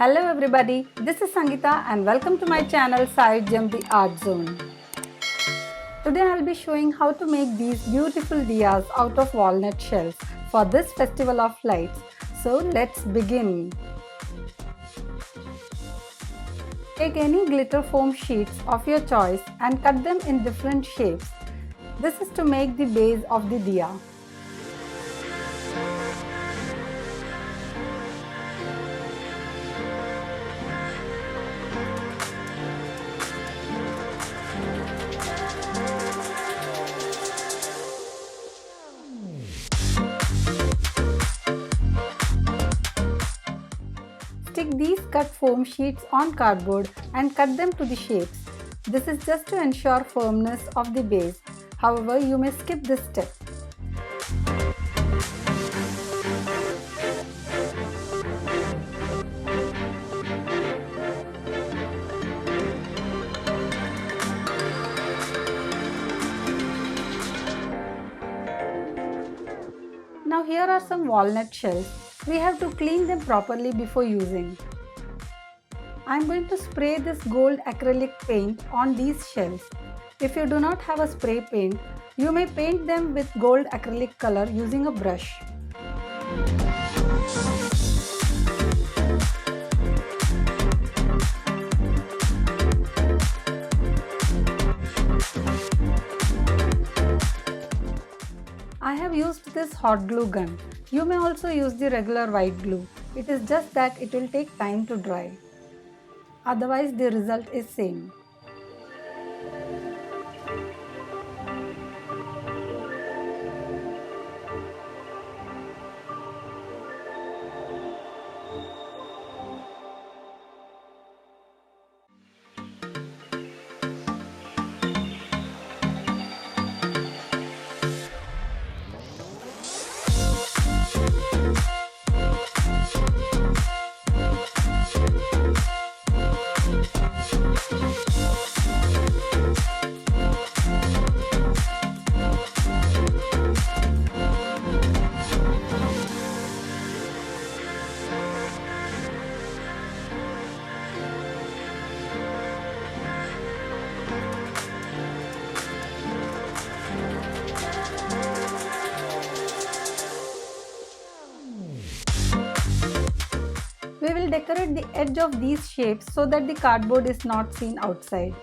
Hello everybody, this is Sangeeta and welcome to my channel Saayujyam the Art Zone. Today I will be showing how to make these beautiful diyas out of walnut shells for this festival of lights. So let's begin. Take any glitter foam sheets of your choice and cut them in different shapes. This is to make the base of the diya. Stick these cut foam sheets on cardboard and cut them to the shapes. This is just to ensure firmness of the base. However, you may skip this step. Now here are some walnut shells. We have to clean them properly before using. I am going to spray this gold acrylic paint on these shells. If you do not have a spray paint, you may paint them with gold acrylic color using a brush. I have used this hot glue gun. You may also use the regular white glue. It is just that it will take time to dry. Otherwise, the result is same. We will decorate the edge of these shapes so that the cardboard is not seen outside.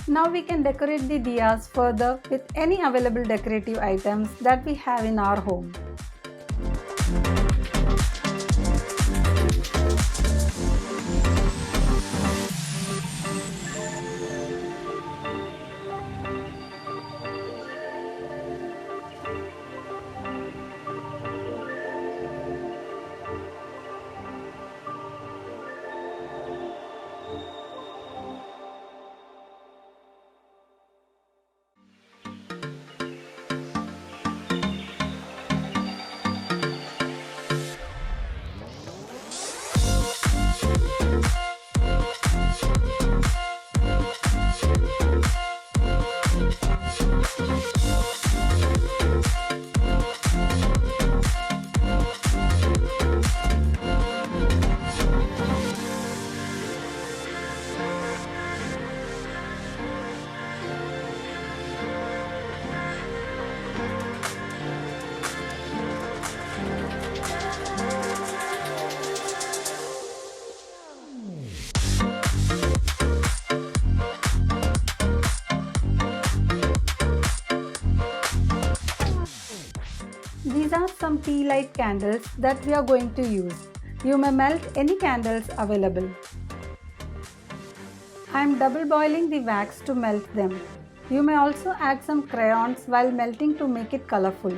Now we can decorate the diyas further with any available decorative items that we have in our home. These are some tea light candles that we are going to use. You may melt any candles available. I am double boiling the wax to melt them. You may also add some crayons while melting to make it colorful.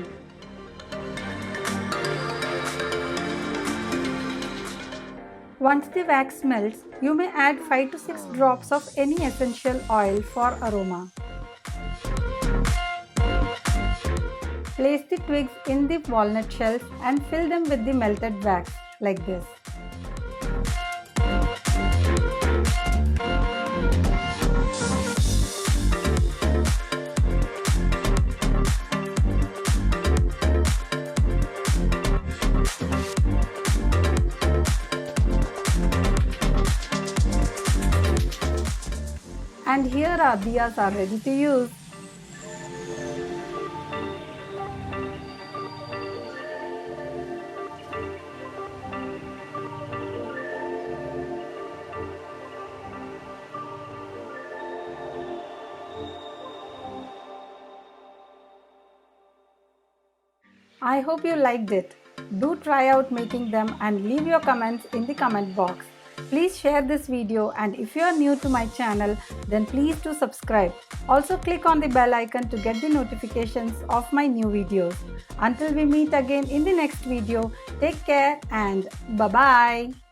Once the wax melts, you may add 5 to 6 drops of any essential oil for aroma. Place the twigs in the walnut shells and fill them with the melted wax like this. And here our diyas are ready to use. I hope you liked it. Do try out making them and leave your comments in the comment box. Please share this video, and if you are new to my channel, then please do subscribe. Also click on the bell icon to get the notifications of my new videos. Until we meet again in the next video, take care and bye-bye.